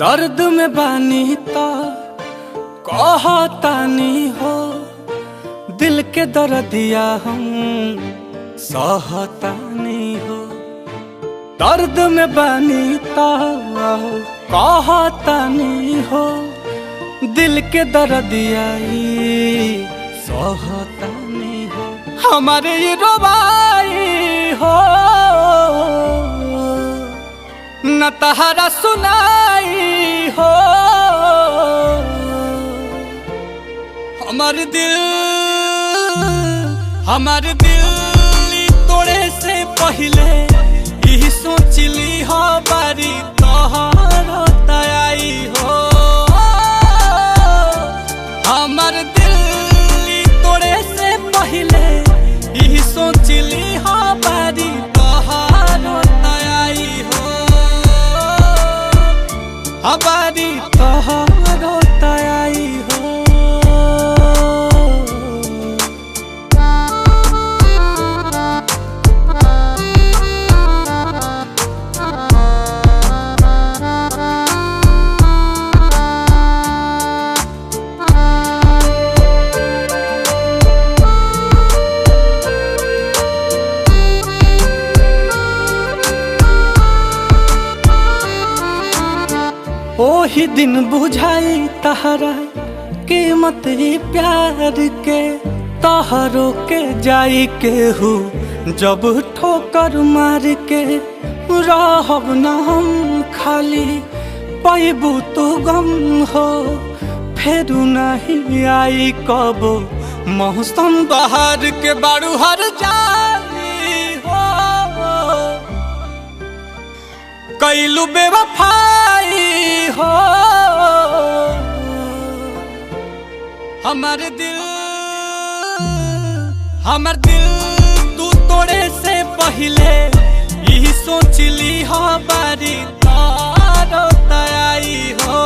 दर्द में बानी तो कहतानी हो, दिल के दर्दिया हम सहतानी हो। दर्द में बानी तो कहतानी हो, दिल के दर्दिया सहतानी हो। हमारे ये रोबाई हो न तहरा सुनाई हो। हमारे दिल तोड़े से पहले यही सोचली हो बारी तोहर तयाई हो। हमारे दिल तोड़े से पहले यही सोचली हो बारी तोहर तयाई हो। हमारी तोहर तयाई हो। ओही दिन बुझाई तहरा कीमत ही प्यार के, तहरो के जाई के हु जब ठोकर मार के। रहब न हम खाली पैबू तो गम हो, फेरू नहीं आई कबो मौसम बहार के। बारू हर जाई हो कैलू बेवफाई हो। हमार दिल तू तोड़े से पहले यही सोचली हो बारी तारो तयाई हो।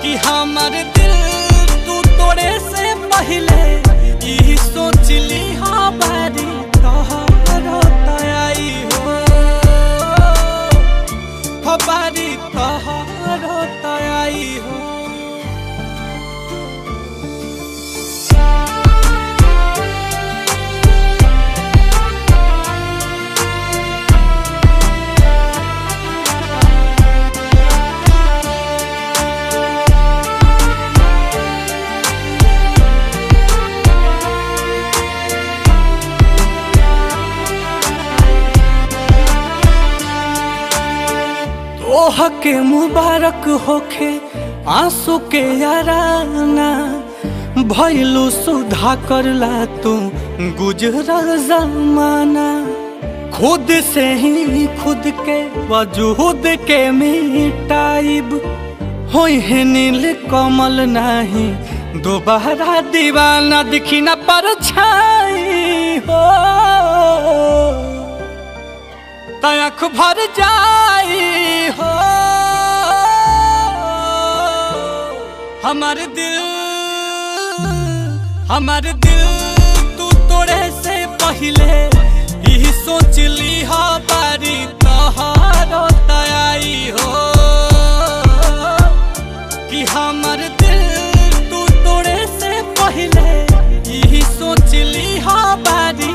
कि हमार दिल तू तोड़े से पहले यही सोचली हो बारी तारो तयाई हो। बारी तोहरो तयाई हो। तोह के मुबारक होखे आंसू के याराना, भइलू सुधा करला तू गुजरल जमाना। खुद से ही खुद के वजूद के मिटाइब, होई है नील कमल नहीं दोबारा दीवाना। दिखी न परछाई हो आँख भर जाई हो। हमारे दिल तू तोड़े से पहले यही सोचली हो बारी तोहरो तयाई हो। कि हमारे दिल तू तोड़े से पहले यही सोचली हो बारी